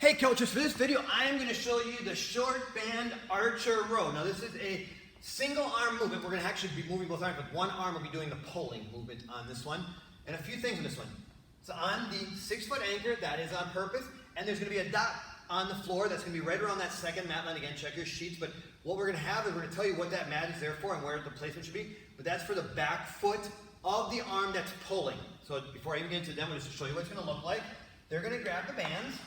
Hey coaches, for this video I am going to show you the short band archer row. Now this is a single arm movement. We're going to actually be moving both arms, but one arm will be doing the pulling movement on this one. And a few things on this one. So on the 6-foot anchor, that is on purpose, and there's going to be a dot on the floor that's going to be right around that second mat line. Again, check your sheets, but what we're going to have is we're going to tell you what that mat is there for and where the placement should be, but that's for the back foot of the arm that's pulling. So before I even get into the demo, just to show you what it's going to look like, they're going to grab the bands.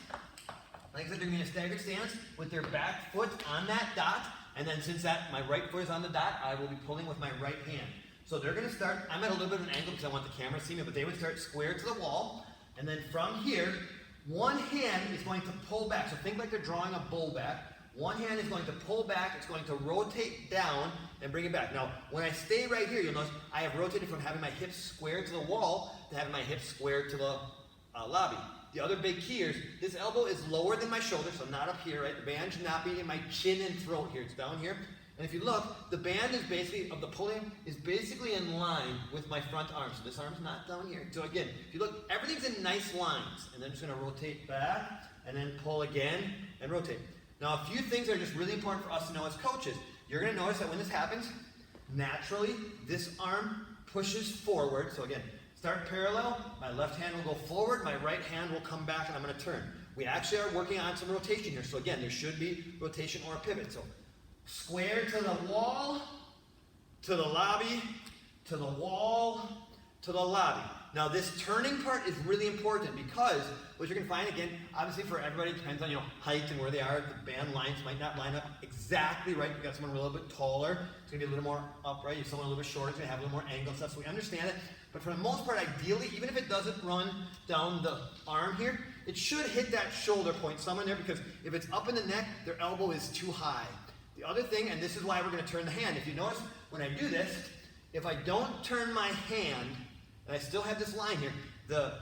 Like I said, they're going to staggered stance with their back foot on that dot, and then since my right foot is on the dot, I will be pulling with my right hand. So they're going to start, I'm at a little bit of an angle because I want the camera to see me, but they would start square to the wall, and then from here, one hand is going to pull back. So think like they're drawing a bull back. One hand is going to pull back, it's going to rotate down and bring it back. Now, when I stay right here, you'll notice I have rotated from having my hips square to the wall to having my hips square to the lobby. The other big key here is this elbow is lower than my shoulder, so not up here, right? The band should not be in my chin and throat here. It's down here. And if you look, the band is basically, of the pulling, is basically in line with my front arm. So this arm's not down here. So again, if you look, everything's in nice lines. And then I'm just going to rotate back, and then pull again, and rotate. Now, a few things that are just really important for us to know as coaches. You're going to notice that when this happens, naturally, this arm pushes forward. So again, start parallel, my left hand will go forward, my right hand will come back, and I'm going to turn. We actually are working on some rotation here. So again, there should be rotation or a pivot. So square to the wall, to the lobby, to the wall, to the lobby. Now this turning part is really important because what you're going to find, again, obviously for everybody, it depends on height and where they are. The band lines might not line up exactly right. You've got someone a little bit taller, it's going to be a little more upright. You have someone a little bit shorter, it's going to have a little more angle and stuff, so we understand it. But for the most part, ideally, even if it doesn't run down the arm here, it should hit that shoulder point somewhere there, because if it's up in the neck, their elbow is too high. The other thing, and this is why we're going to turn the hand, if you notice, when I do this, if I don't turn my hand, and I still have this line here, the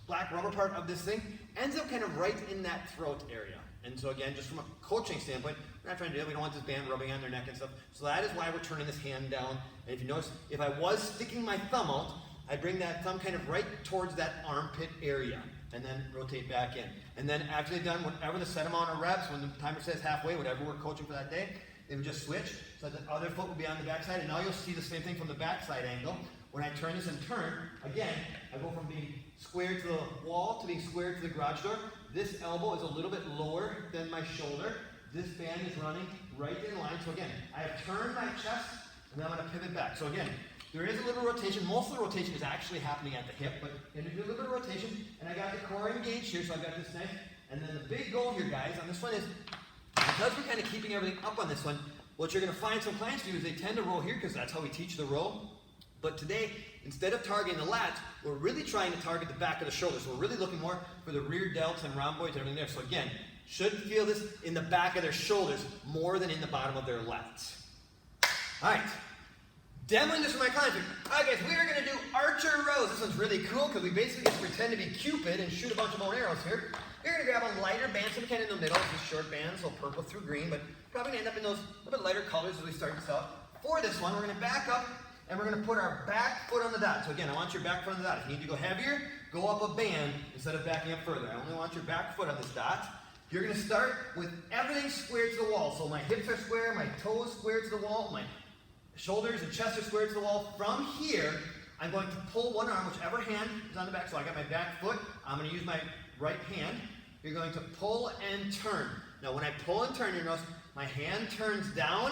black rubber part of this thing ends up kind of right in that throat area. And so again, just from a coaching standpoint, we're not trying to do that. We don't want this band rubbing on their neck and stuff. So that is why we're turning this hand down. And if you notice, if I was sticking my thumb out, I bring that thumb kind of right towards that armpit area, and then rotate back in. And then after they've done whatever the set amount of reps, when the timer says halfway, whatever we're coaching for that day, they would just switch, so that the other foot will be on the backside, and now you'll see the same thing from the backside angle. When I turn this and turn, again, I go from being square to the wall to being square to the garage door. This elbow is a little bit lower than my shoulder. This band is running right in line. So again, I have turned my chest, and then I'm going to pivot back. So again, there is a little rotation. Most of the rotation is actually happening at the hip, but you do a little bit of rotation, and I got the core engaged here, so I've got this nice. And then the big goal here, guys, on this one is, because we're kind of keeping everything up on this one, what you're going to find some clients do is they tend to roll here, because that's how we teach the row. But today, instead of targeting the lats, we're really trying to target the back of the shoulder. So we're really looking more for the rear delts and rhomboids and everything there. So again, should feel this in the back of their shoulders more than in the bottom of their lats. All right. Demoing this for my clients. All right, guys, we are going to do archer rows. This one's really cool because we basically just pretend to be Cupid and shoot a bunch of bow and arrows here. You're going to grab a lighter band, some kind of in the middle. These short bands, so purple through green, but probably going to end up in those a little bit lighter colors as we start this out. For this one, we're going to back up, and we're going to put our back foot on the dot. So again, I want your back foot on the dot. If you need to go heavier, go up a band instead of backing up further. I only want your back foot on this dot. You're going to start with everything square to the wall. So my hips are square, my toes square to the wall, my shoulders and chest are square to the wall. From here, I'm going to pull one arm, whichever hand is on the back. So I got my back foot. I'm going to use my right hand. You're going to pull and turn. Now when I pull and turn, you notice my hand turns down,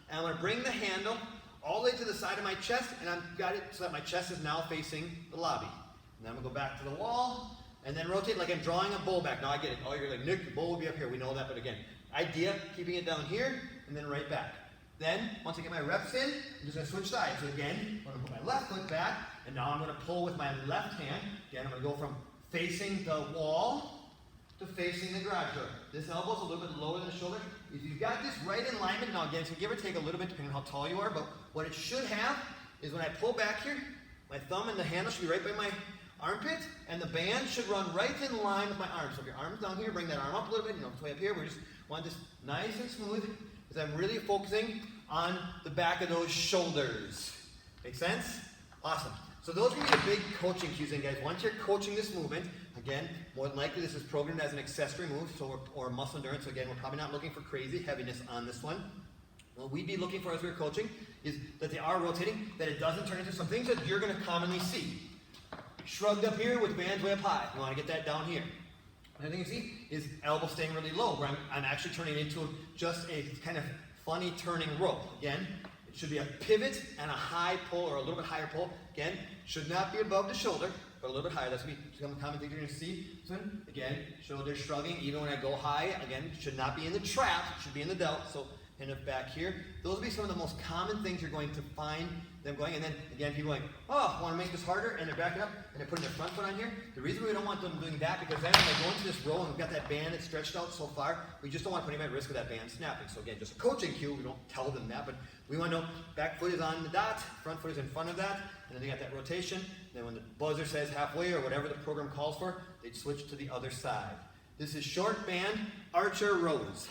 and I'm going to bring the handle all the way to the side of my chest, and I've got it so that my chest is now facing the lobby. And then I'm going to go back to the wall, and then rotate like I'm drawing a bull back. Now I get it. Oh, you're like, Nick, the bull will be up here. We know that, but again, idea, keeping it down here, and then right back. Then, once I get my reps in, I'm just going to switch sides. So again, I'm going to put my left foot back, and now I'm going to pull with my left hand. Again, I'm going to go from facing the wall to facing the garage door. This elbow is a little bit lower than the shoulder. If you've got this right in alignment, now again, it's going to give or take a little bit depending on how tall you are, but what it should have is when I pull back here, my thumb and the handle should be right by my armpit, and the band should run right in line with my arm. So if your arm's down here, bring that arm up a little bit, it's way up here. We just want this nice and smooth, because I'm really focusing on the back of those shoulders. Make sense? Awesome. So those are going to be the big coaching cues, and guys, once you're coaching this movement, Again, more than likely this is programmed as an accessory move, or muscle endurance. So again, we're probably not looking for crazy heaviness on this one. What we'd be looking for as we're coaching is that they are rotating, that it doesn't turn into some things that you're going to commonly see. Shrugged up here with bands way up high. You want to get that down here. Another thing you see is elbow staying really low, where I'm actually turning it into just a kind of funny turning row. Again, it should be a pivot and a high pull, or a little bit higher pull. Again, should not be above the shoulder, but a little bit higher. That's going to be some common things you're going to see. So again, shoulder shrugging, even when I go high. Again, should not be in the trap, it should be in the delt. So pin it back here. Those will be some of the most common things you're going to find them going. And then again, people are like, oh, I want to make this harder, and they're backing up and they're putting their front foot on here. The reason we don't want them doing that, because then when they go into this row and we've got that band that's stretched out so far, we just don't want to put anybody at risk of that band snapping. So again, just a coaching cue. We don't tell them that, but we want to know back foot is on the dot, front foot is in front of that, and then they got that rotation. Then when the buzzer says halfway or whatever the program calls for, they'd switch to the other side. This is short band archer rows.